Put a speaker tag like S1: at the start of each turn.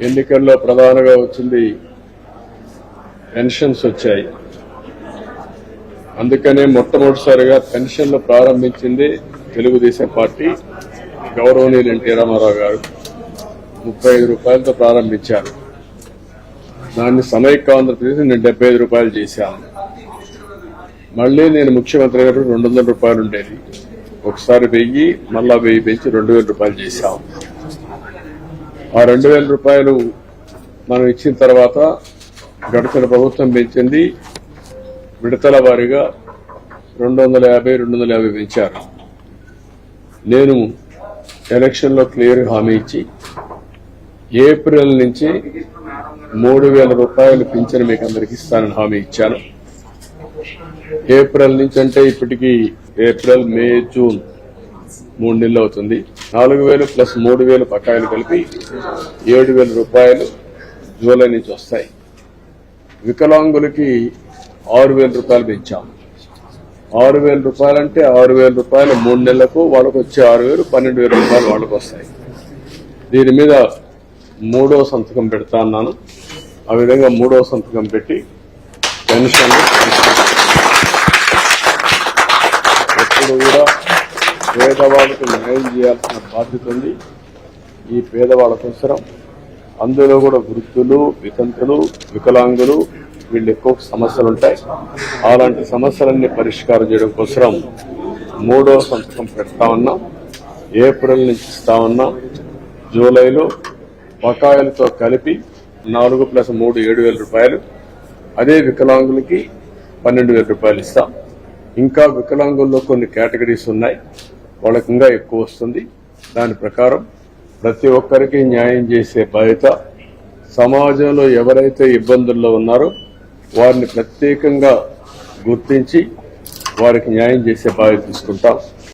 S1: ఎన్నికల్లో ప్రధానంగా వచ్చింది పెన్షన్స్ వచ్చాయి. అందుకనే మొట్టమొదటిసారిగా పెన్షన్లు ప్రారంభించింది తెలుగుదేశం పార్టీ. గౌరవనీయులు ఎన్టీ రామారావు గారు 35 రూపాయలతో ప్రారంభించారు. దాన్ని సమైక్య ఆంధ్రప్రదేశ్ నేను 75 రూపాయలు చేశాను. మళ్లీ నేను ముఖ్యమంత్రి గారు 200 రూపాయలు ఉండేది. ఒకసారి 1000, మళ్ళా 1000 పెంచి 2000 రూపాయలు చేశాం. ఆ 2000 రూపాయలు మనం ఇచ్చిన తర్వాత గడిచిన ప్రభుత్వం పెంచింది విడతల వారీగా 250 పెంచారు. నేను ఎలక్షన్ లో క్లియర్ హామీ ఇచ్చి ఏప్రిల్ నుంచి 3000 రూపాయలు పింఛను మీకు అందరికి ఇస్తానని హామీ ఇచ్చాను. ఏప్రిల్ నుంచి అంటే ఇప్పటికీ ఏప్రిల్, మే, జూన్ 3 నెలలు అవుతుంది. 4000 ప్లస్ 3000 బకాయిలు కలిపి 7000 రూపాయలు జూలై నుంచి వస్తాయి. వికలాంగులకి 6000 రూపాయలు పెంచాం. 6000 రూపాయలు అంటే 6000 రూపాయలు 3 నెలలకు, వాళ్ళకు వచ్చే 6000 12,000 రూపాయలు వాళ్ళకు వస్తాయి. దీని మీద 3వ సంతకం పెడతా అన్నాను. ఆ విధంగా 3వ సంతకం పెట్టి పెన్షన్లు ఎప్పుడు కూడా పేదవాళ్ళకు న్యాయం చేయాల్సిన బాధ్యత ఉంది. ఈ పేదవాళ్ళ కోసరం అందులో కూడా వృద్ధులు, వితంతులు, వికలాంగులు వీళ్ళు ఎక్కువ సమస్యలు ఉంటాయి. అలాంటి సమస్యలన్నీ పరిష్కారం చేయడం కోసం 3వ సంతకం పెడతా ఉన్నాం. ఏప్రిల్ నుంచి ఇస్తా ఉన్నాం. జూలైలో బకాయిలతో కలిపి 4 ప్లస్ 3 7,000 రూపాయలు. అదే వికలాంగులకి 12,000 రూపాయలు ఇస్తాం. ఇంకా వికలాంగుల్లో కొన్ని కేటగిరీస్ ఉన్నాయి, వాళ్ళకి ఇంకా ఎక్కువ వస్తుంది. దాని ప్రకారం ప్రతి ఒక్కరికి న్యాయం చేసే బాధ్యత, సమాజంలో ఎవరైతే ఇబ్బందుల్లో ఉన్నారో వారిని ప్రత్యేకంగా గుర్తించి వారికి న్యాయం చేసే బాధ్యత తీసుకుంటాం.